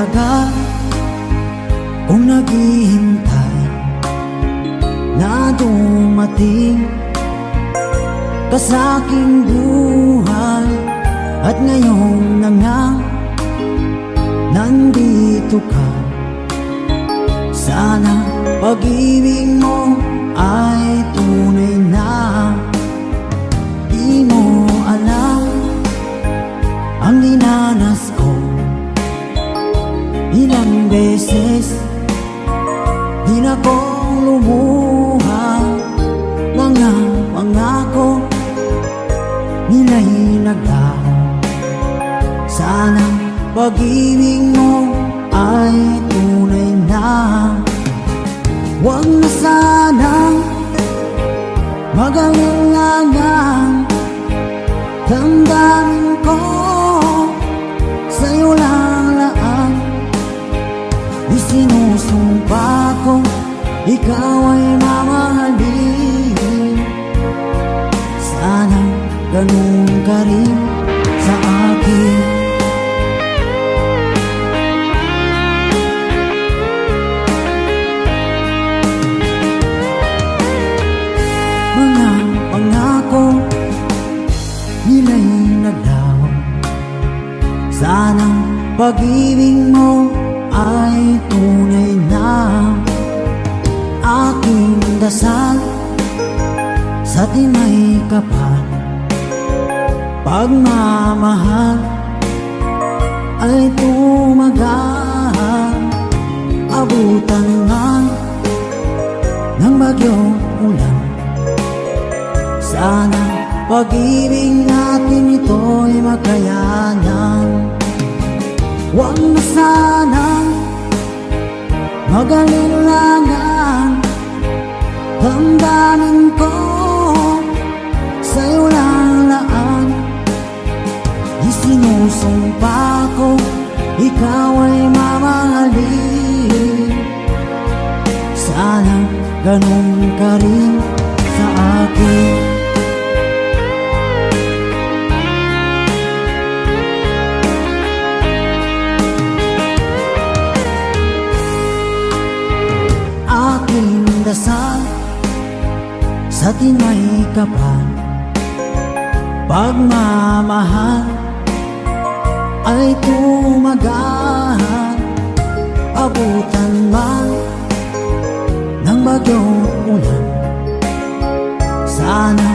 tagal kung naghihintay na dumating ka sa aking buhay, at ngayon na nga nandito ka. Sana pag-ibig mo ay tunay na. Di mo alam ang dinanas ko, ilang beses din akong lumuha. Mga pangako nila'y naglaho. Sana pag-ibig mo ay tunay na. Huwag na sanang mag-alinlangan, damdamin ko sa'yo lang laan. Isinusumpa ko ikaw ay mamahalin. Sana ganun ka rin sa akin. Mga pangako nila'y naglaho. Sana pag-ibig mo ay tunay na. Aking dasal sa tinay kapal, pagmamahal ay tumagal. Abutan man ng bagyong ulan, sana pag-ibig natin ito'y makayanan. Huwag na sanang mag-alinlangan, damdamin ko sa'yo lang laan. Isinusumpa ko ikaw ay mamahalin. Sana ganun ka rin sa akin. Aking dasal sa tinay kapal, pagmamahal ay tumagal. Abutan man ng bagyong ulan, sana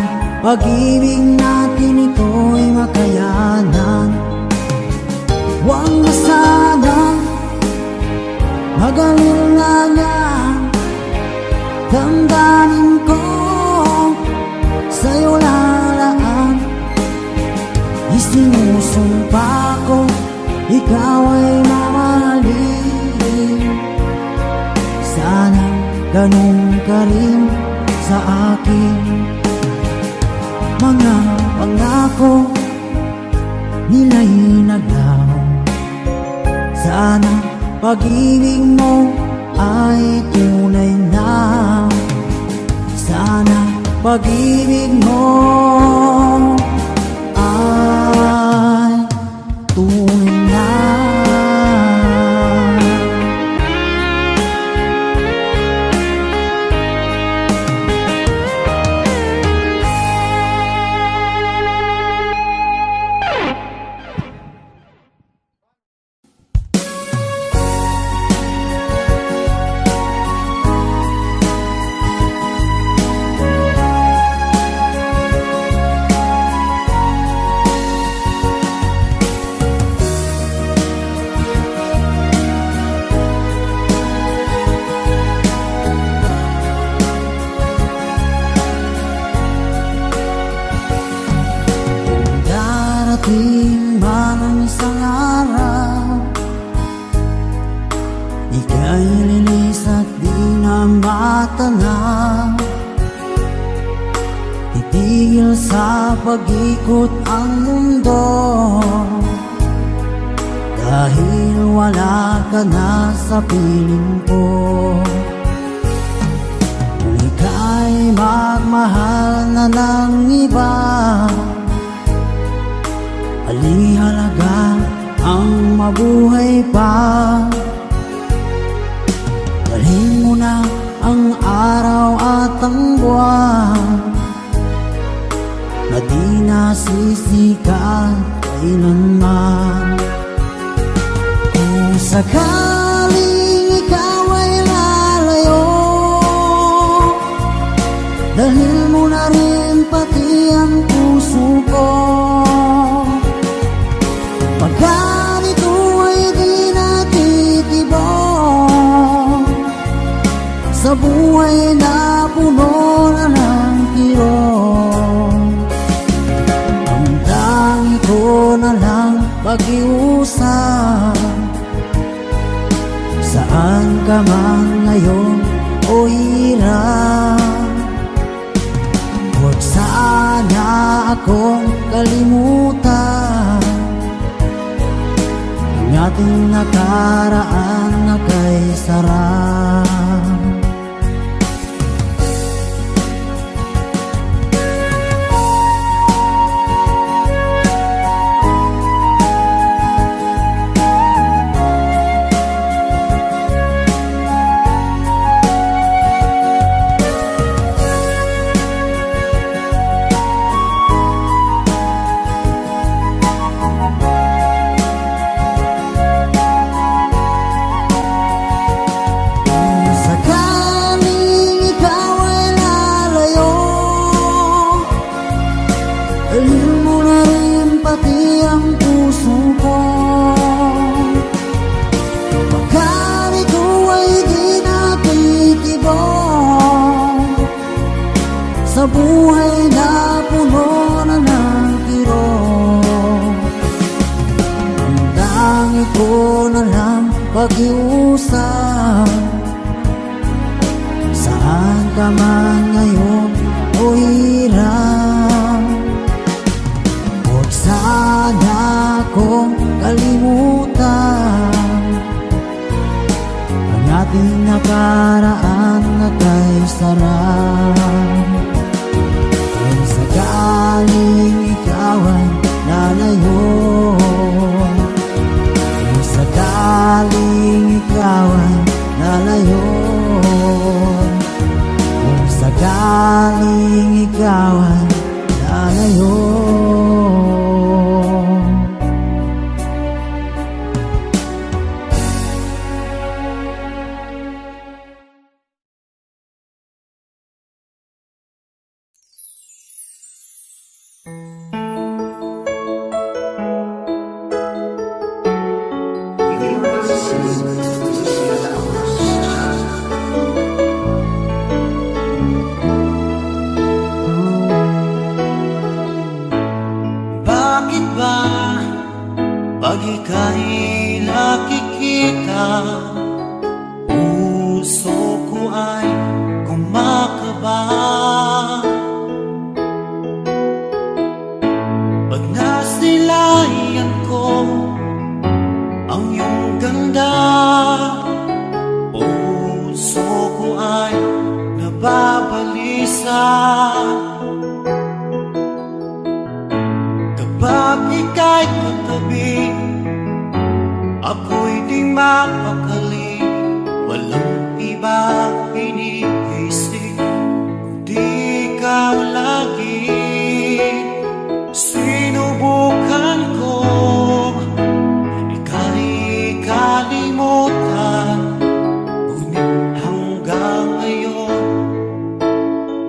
pag-ibig natin ito'y makayanan. Huwag na sanang mag-alinlangan, damdamin ko sa'yo lalaan. Isinusumpa ko ikaw ay mamahalin. Sana ganun ka rin sa akin. Mga pangako nila'y naglaho. Sana pag-ibig mo ay tunay na. Sana pag-ibig mo ay tunay na. Darating man ang isang araw, ika'y lilis at di na matanaw. Titigil sa pag-ikot ang mundo, dahil wala ka na sa piling ko. Kung ika'y magmahal na ng iba, alihalaga nang mabuhay pa. Dalhin mo na ang araw at ang buwan na di nasisikat kailanman. Kung sakaling ikaw ay lalayo, dalhin mo na rin pati ang puso ko. Pagkat ito ay di natitibok sa buhay na puno na ng kirot, ang tangi ko na lang pag-iusap. Saan ka man ngayon o hirap, huwag sana akong kalimutan ang ating nakaraan na kay sarap. Dalhin mo na rin pati ang puso ko. Pagkat ito ay di natitibok sa buhay na puno na ng kirot, ang tangi ko na lang pag-iusap. Saan ka man ngayon o hirap, huwag sana akong kalimutan ang ating nakaraan na kay sarap. Kung sakaling ikaw ay lalayo, kung sakaling ikaw ay lalayo, kung sakaling ikaw ay lalayo, bakit ba pag ika'y nakikita, puso ko ay kumakaba? Pag nasilayan ko ang iyong ganda, puso ko ay nababalisa. Kapag ika'y katabi, ako'y di mapakali. Walang iba iniisip kundi ikaw lagi. Sinubukan ko ika'y kalimutan, ngunit hanggang ngayon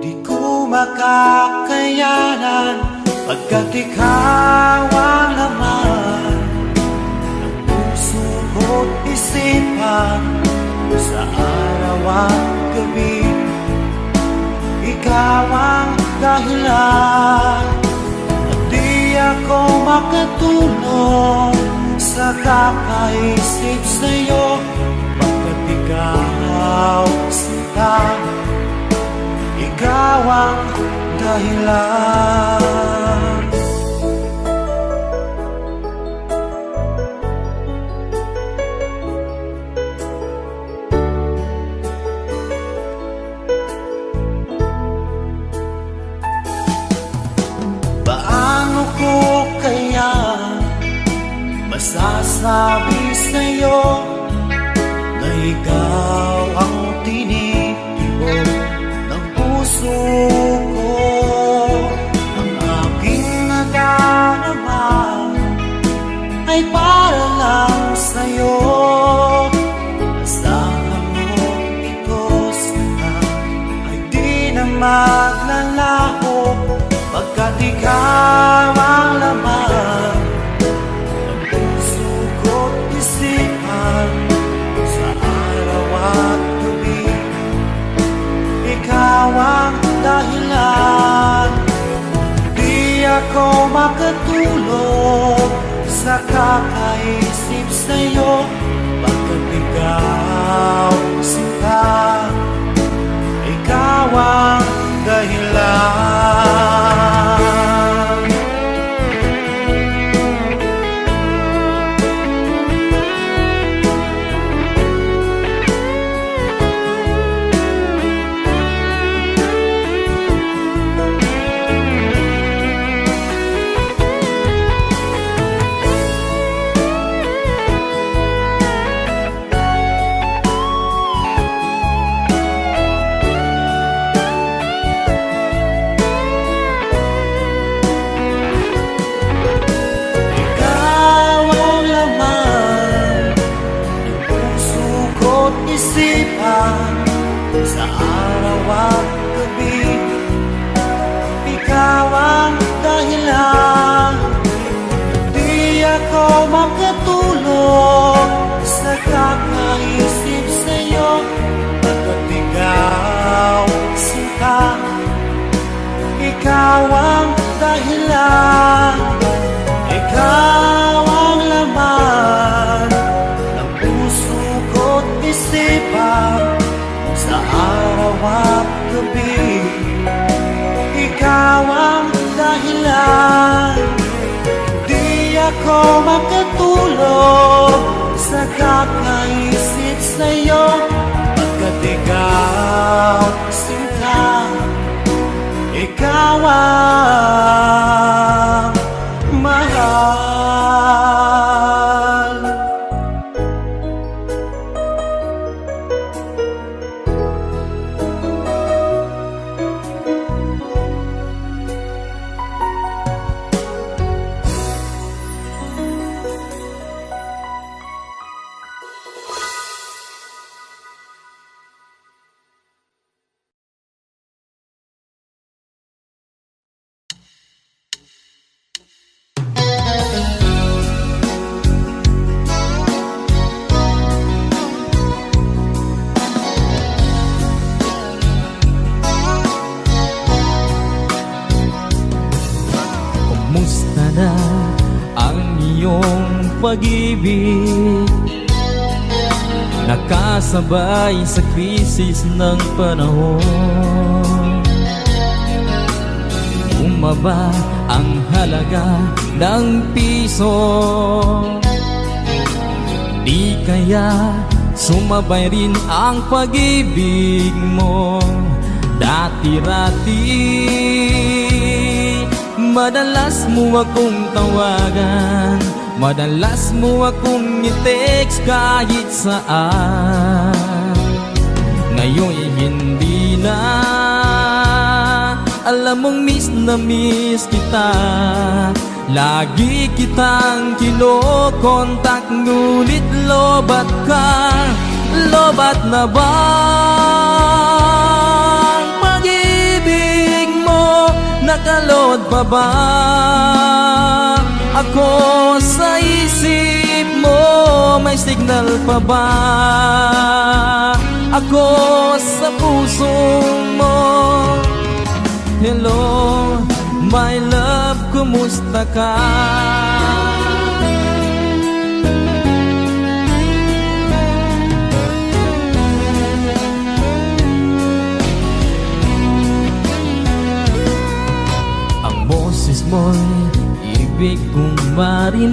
di ko makakayanan. Pagkat ikaw ang laman ng puso ko't isipan, sa araw at gabi ikaw ang dahilan. At di ako makatulog sa kakaisip sa'yo, pagkat ikaw sinta, ikaw ang dahilan. Paano ko kaya masasabi sinasabi sa'yo na ikaw ang tinitibok ng puso ko. Ang aking nadarama ay para lang sa'yo. Asahan mo ito sana ay di na maglalaho, pagkat ikaw ang laman ng puso ko't isipan sa araw at gabi. Ikaw ang dahilan, di ako makatulog sa kakaisip sa'yo, pagkat ikaw sinta, ikaw ang dahilan. Sa araw at gabi, ikaw ang dahilan, di ako makatulog sa kakaisip sa'yo, pagkat ikaw sinta, ikaw ang dahilan, ikaw ang laman ng puso ko't isipan sa araw at gabi. Ikaw ang dahilan, di ako makatulog sa kakaisip sa'yo, pagkat ikaw sinta, ikaw ang mahal. Kumusta na ang iyong pag-ibig? Nakasabay sa krisis ng panahon. Bumaba ang halaga ng piso. Di kaya sumabay rin ang pag-ibig mo dati-rati. Madalas mo akong tawagan, madalas mo akong i-text kahit saan. Ngayon'y hindi na, alam mong miss na miss kita. Lagi kitang kinokontak, ngunit lobat ka. Lobat na ba ang pag-ibig mo? Nakalod pa ba ako sa isip mo? May signal pa ba ako sa puso mo? Hello, my love, kumusta ka? Boses mo'y ibig kong marinig.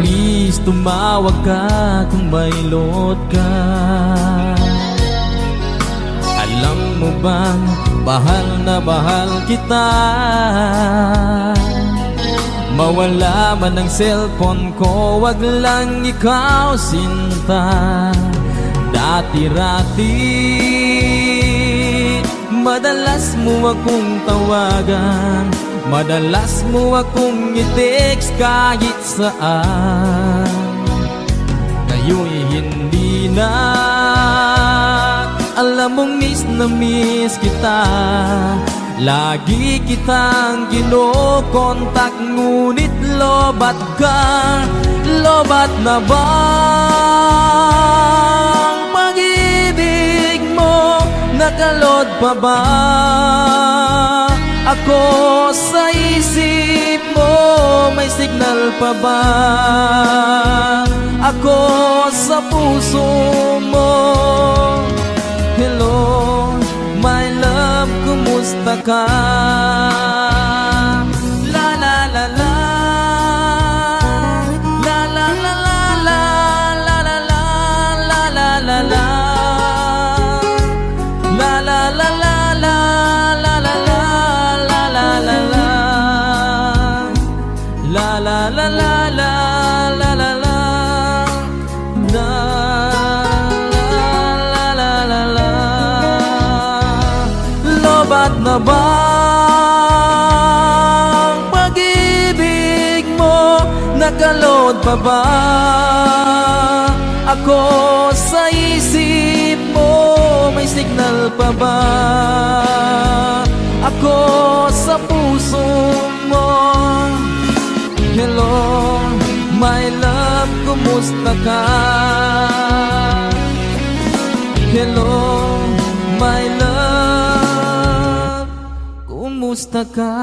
Please tumawag ka kung may load ka. Alam mo bang mahal na mahal kita? Mawala man ang cellphone ko, wag lang ikaw sinta. Dati-rati madalas mo akong tawagan, madalas mo akong i-text kahit saan. Ngayon'y hindi na, alam mong miss na miss kita. Lagi kitang kinokontak, ngunit lobat ka. Lobat na bang pag-ibig mo? Nakalod pa ba ako sa isip mo? May signal pa ba ako sa puso mo? Hello, my love, kumusta ka? La la la la, la la la la la, la la la la la la la, la la la la la, la la la la la la la, la la la la la, la la la. Lobat na bang pag-ibig mo? Nakalod pa ba ako sa isip mo? May signal pa ba ako sa puso mo? Hello, my love, kumusta ka? Hello, my love, kumusta ka?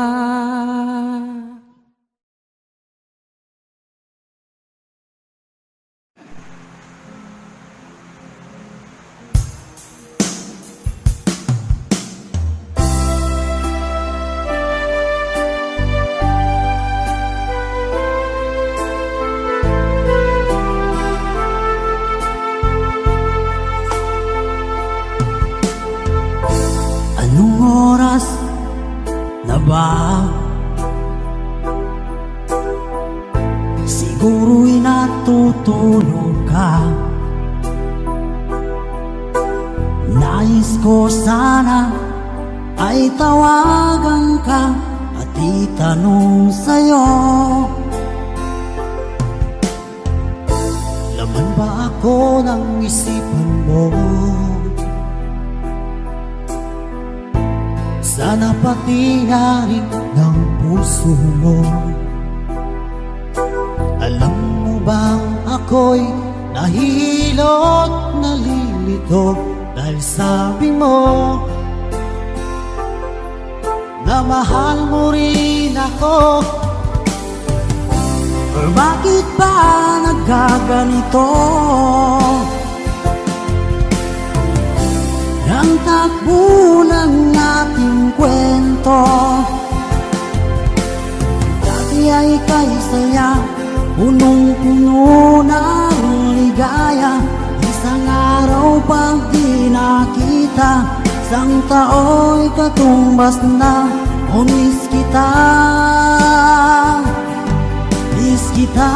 Anong oras na ba? Siguro'y natutulog ka. Nais ko sana ay tawagan ka at itanong sa'yo, laman ba ako ng isipan mo? Sana pati na rin ng puso mo. Alam mo bang ako'y nahihilot, nalilito dahil sabi mo na mahal mo rin ako. Or bakit ba nagkaganito? Ang takbo ng ating kwento, dati ay kay saya, punong-puno ng ligaya. Isang araw pag di nakita, isang tao'y katumbas na. O miss kita, miss kita.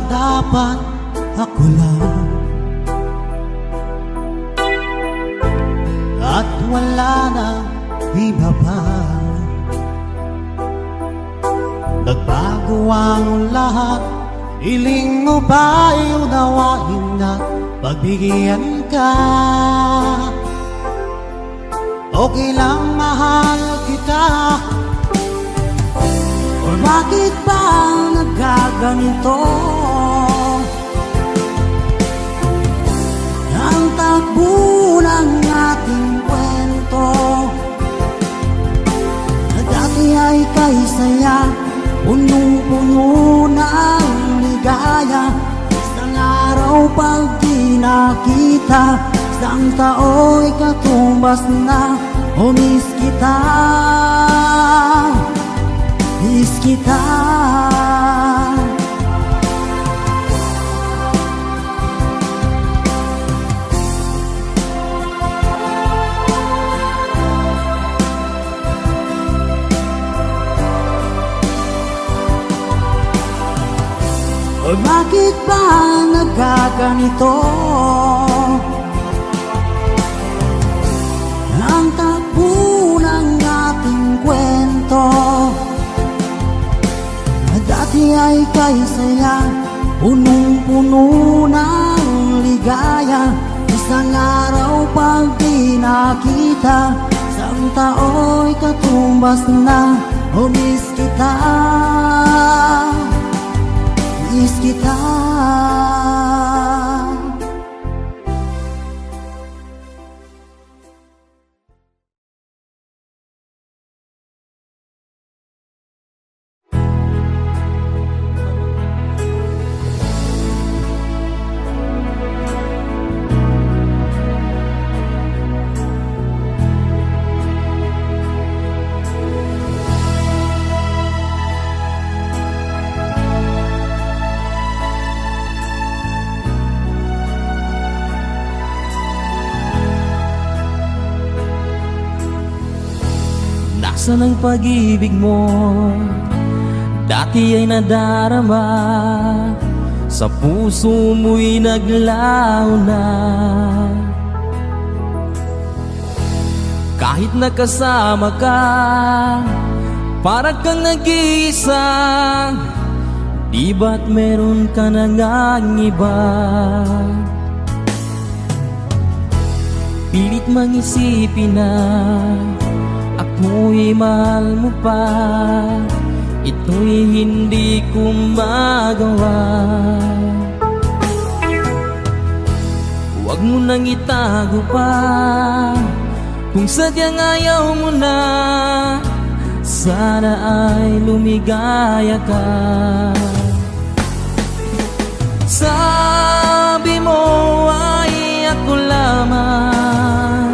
Dapat ako lang at wala na iba pa. Nagbago ang lahat, hiling mo ba'y unawain na pagbigyan ka? Okay lang, mahal kita. Or bakit ba nagkaganito? Ang takbo ng ating kwento, na dati ay kay saya, punong-puno ng ligaya. Isang araw pag di nakita, isang tao'y katumbas na. O miss kita, miss kita. Bakit ba nagkaganito? Ang takbo ng ating kwento, dati ay kay saya, punong-puno ng ligaya. Isang araw pag di nakita, isang tao'y katumbas na. O miss kita, miss kita. Nasaan ang pag-ibig mo? Dati ay nadarama, sa puso mo'y naglaho na. Kahit nakasama ka, parang kang nag-iisa. Di ba't meron ka na ngang iba? Pilit mang isipin na ako'y mahal mo pa, ito'y hindi ko magawa. Huwag mo nang itago pa, kung sadyang ayaw mo na, sana ay lumigaya ka. Sabi mo ay ako lamang,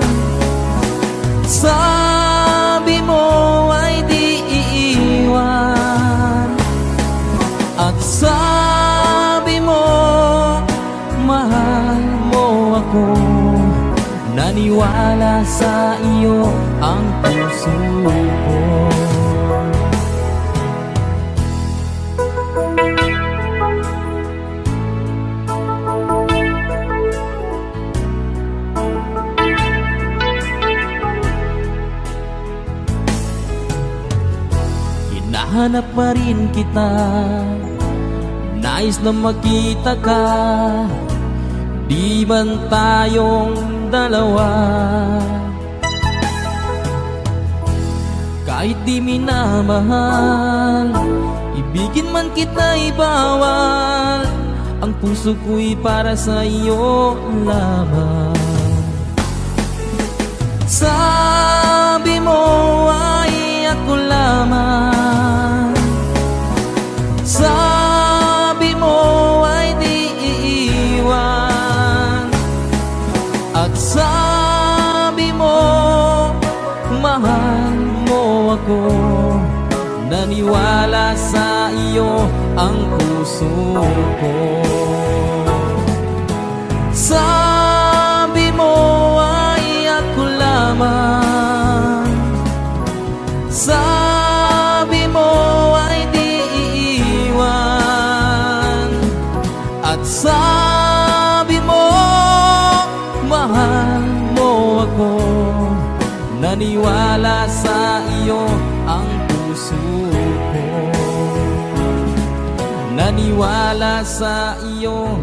sabi mo ay di iiwan, at sabi mo mahal mo ako. Naniwala sa iyo ang puso ko. Hinahanap pa rin kita, nais na makita ka. Di man tayong dalawa, kahit di minamahal, ibigin man kita'y bawal. Ang puso ko'y para sa iyo lamang. Sabi mo ay ako lamang, sabi mo ay di iiwan, at sabi mo mahal mo ako. Naniwala sa iyo ang puso ko. Sabi mo ay ako lamang, sabi mo ay di iiwan, at sabi mo mahal mo ako. Naniwala sa iyo ang puso ko. Naniwala sa iyo